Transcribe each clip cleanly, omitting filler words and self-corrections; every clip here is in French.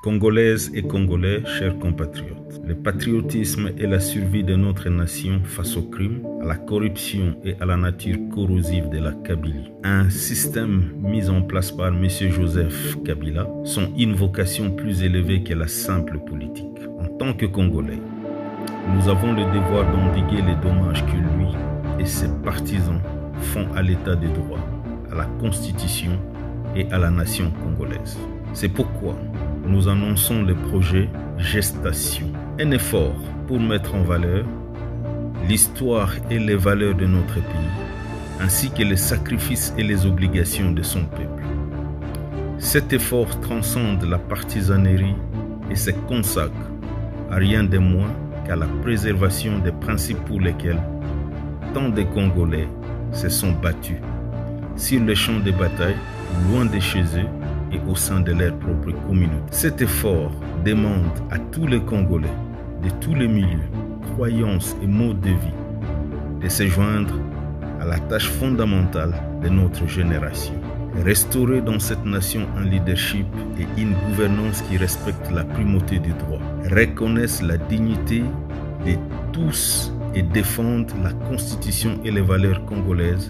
Congolaises et Congolais, chers compatriotes, le patriotisme est la survie de notre nation face au crime, à la corruption et à la nature corrosive de la Kabylie. Un système mis en place par M. Joseph Kabila sont une vocation plus élevée que la simple politique. En tant que Congolais, nous avons le devoir d'endiguer les dommages que lui et ses partisans font à l'état de droit, à la Constitution et à la nation congolaise. C'est pourquoi nous annonçons le projet Gestation, un effort pour mettre en valeur l'histoire et les valeurs de notre pays, ainsi que les sacrifices et les obligations de son peuple. Cet effort transcende la partisanerie et se consacre à rien de moins qu'à la préservation des principes pour lesquels tant de Congolais se sont battus sur le champ de bataille, loin de chez eux et au sein de leur propre communauté. Cet effort demande à tous les Congolais, de tous les milieux, croyances et modes de vie, de se joindre à la tâche fondamentale de notre génération. Restaurer dans cette nation un leadership et une gouvernance qui respecte la primauté du droit, reconnaissent la dignité de tous et défendent la Constitution et les valeurs congolaises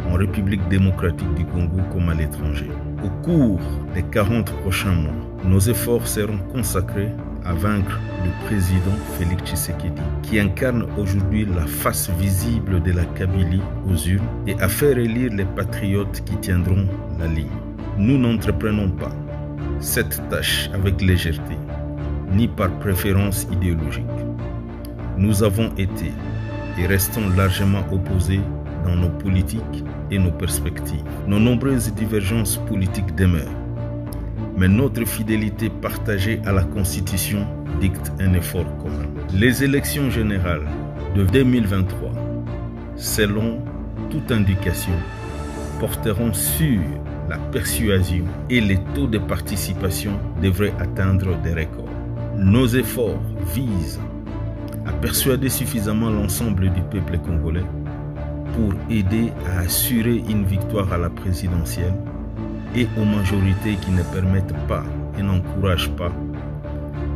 en République démocratique du Congo comme à l'étranger. Au cours des 40 prochains mois, nos efforts seront consacrés à vaincre le président Félix Tshisekedi, qui incarne aujourd'hui la face visible de la Kabylie aux urnes, et à faire élire les patriotes qui tiendront la ligne. Nous n'entreprenons pas cette tâche avec légèreté, ni par préférence idéologique. Nous avons été et restons largement opposés dans nos politiques et nos perspectives. Nos nombreuses divergences politiques demeurent, mais notre fidélité partagée à la Constitution dicte un effort commun. Les élections générales de 2023, selon toute indication, porteront sur la persuasion et les taux de participation devraient atteindre des records. Nos efforts visent à persuader suffisamment l'ensemble du peuple congolais pour aider à assurer une victoire à la présidentielle et aux majorités qui ne permettent pas et n'encouragent pas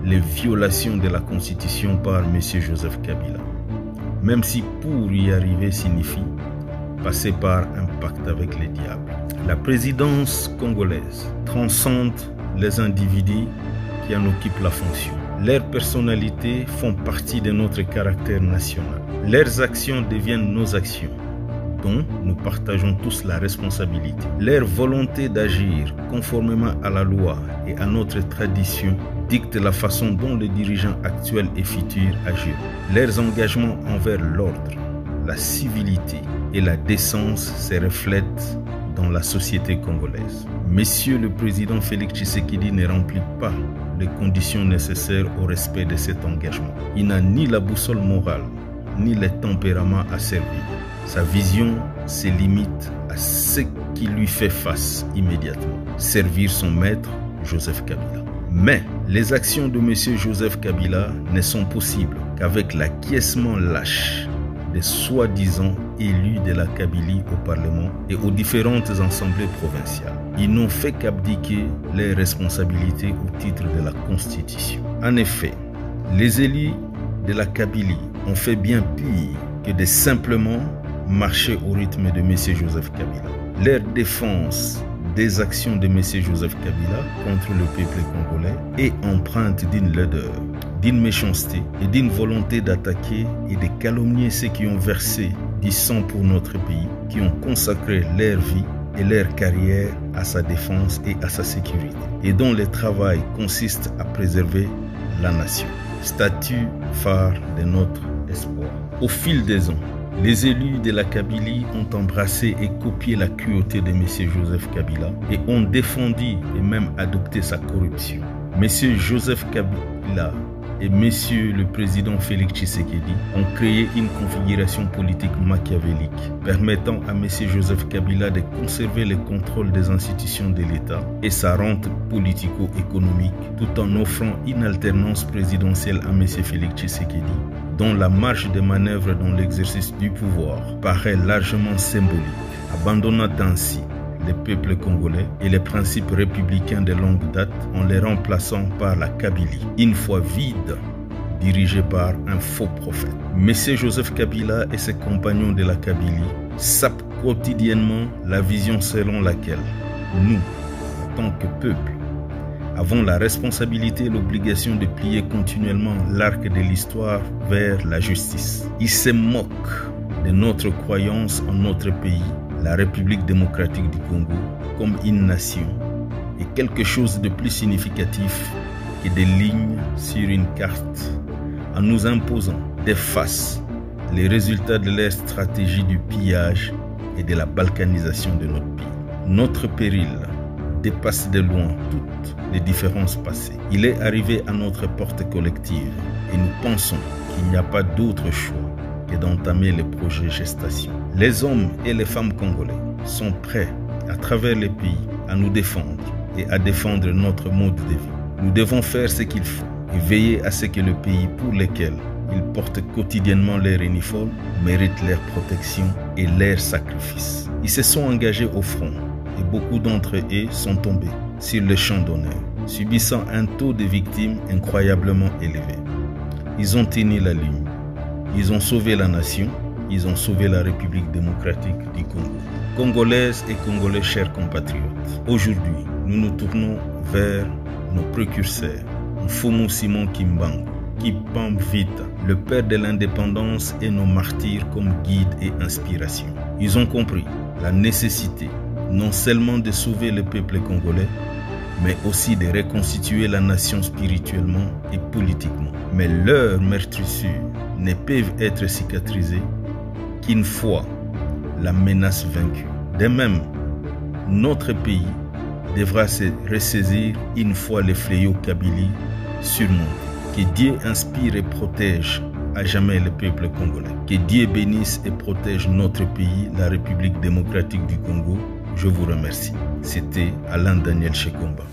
les violations de la Constitution par M. Joseph Kabila, même si pour y arriver signifie passer par un pacte avec les diables. La présidence congolaise transcende les individus qui en occupent la fonction. Leurs personnalités font partie de notre caractère national. Leurs actions deviennent nos actions, dont nous partageons tous la responsabilité. Leur volonté d'agir conformément à la loi et à notre tradition dicte la façon dont les dirigeants actuels et futurs agiront. Leurs engagements envers l'ordre, la civilité et la décence se reflètent dans la société congolaise. Monsieur le président Félix Tshisekedi ne remplit pas les conditions nécessaires au respect de cet engagement. Il n'a ni la boussole morale, ni le tempérament à servir. Sa vision se limite à ce qui lui fait face immédiatement, servir son maître, Joseph Kabila. Mais les actions de M. Joseph Kabila ne sont possibles qu'avec l'acquiescement lâche des soi-disant élus de la Kabylie au Parlement et aux différentes assemblées provinciales. Ils n'ont fait qu'abdiquer leurs responsabilités au titre de la Constitution. En effet, les élus de la Kabylie ont fait bien pire que de simplement marcher au rythme de M. Joseph Kabila. Leur défense des actions de M. Joseph Kabila contre le peuple congolais est empreinte d'une laideur, d'une méchanceté et d'une volonté d'attaquer et de calomnier ceux qui ont versé du sang pour notre pays, qui ont consacré leur vie et leur carrière à sa défense et à sa sécurité, et dont le travail consiste à préserver la nation. Statut phare de notre espoir. Au fil des ans, les élus de la Kabylie ont embrassé et copié la cruauté de M. Joseph Kabila et ont défendu et même adopté sa corruption. M. Joseph Kabila et M. le président Félix Tshisekedi ont créé une configuration politique machiavélique permettant à M. Joseph Kabila de conserver le contrôle des institutions de l'État et sa rente politico-économique tout en offrant une alternance présidentielle à M. Félix Tshisekedi dont la marge de manœuvre dans l'exercice du pouvoir paraît largement symbolique, abandonnant ainsi les peuples congolais et les principes républicains de longue date en les remplaçant par la Kabylie, une foi vide, dirigée par un faux prophète. Messieurs Joseph Kabila et ses compagnons de la Kabylie sapent quotidiennement la vision selon laquelle nous, en tant que peuple, avons la responsabilité et l'obligation de plier continuellement l'arc de l'histoire vers la justice. Ils se moquent de notre croyance en notre pays, la République démocratique du Congo, comme une nation et quelque chose de plus significatif que des lignes sur une carte, en nous imposant d'effacer les résultats de leur stratégie du pillage et de la balkanisation de notre pays. Notre péril dépasse de loin toutes les différences passées. Il est arrivé à notre porte collective et nous pensons qu'il n'y a pas d'autre choix que d'entamer le projet gestation. Les hommes et les femmes congolais sont prêts à travers les pays à nous défendre et à défendre notre mode de vie. Nous devons faire ce qu'il faut et veiller à ce que le pays pour lequel ils portent quotidiennement leur uniforme mérite leur protection et leur sacrifice. Ils se sont engagés au front et beaucoup d'entre eux sont tombés sur le champ d'honneur, subissant un taux de victimes incroyablement élevé. Ils ont tenu la ligne. Ils ont sauvé la nation. Ils ont sauvé la République démocratique du Congo. Congolaises et Congolais, chers compatriotes, aujourd'hui, nous nous tournons vers nos précurseurs, Mfumu Simon Kimbangu, Kipam Vita, le père de l'indépendance et nos martyrs comme guide et inspiration. Ils ont compris la nécessité non seulement de sauver le peuple congolais, mais aussi de reconstituer la nation spirituellement et politiquement. Mais leurs meurtrissures ne peuvent être cicatrisées qu'une fois la menace vaincue. De même, notre pays devra se ressaisir une fois le fléau Kabylie surmonté. Que Dieu inspire et protège à jamais le peuple congolais. Que Dieu bénisse et protège notre pays, la République démocratique du Congo. Je vous remercie. C'était Alain Daniel Shekomba.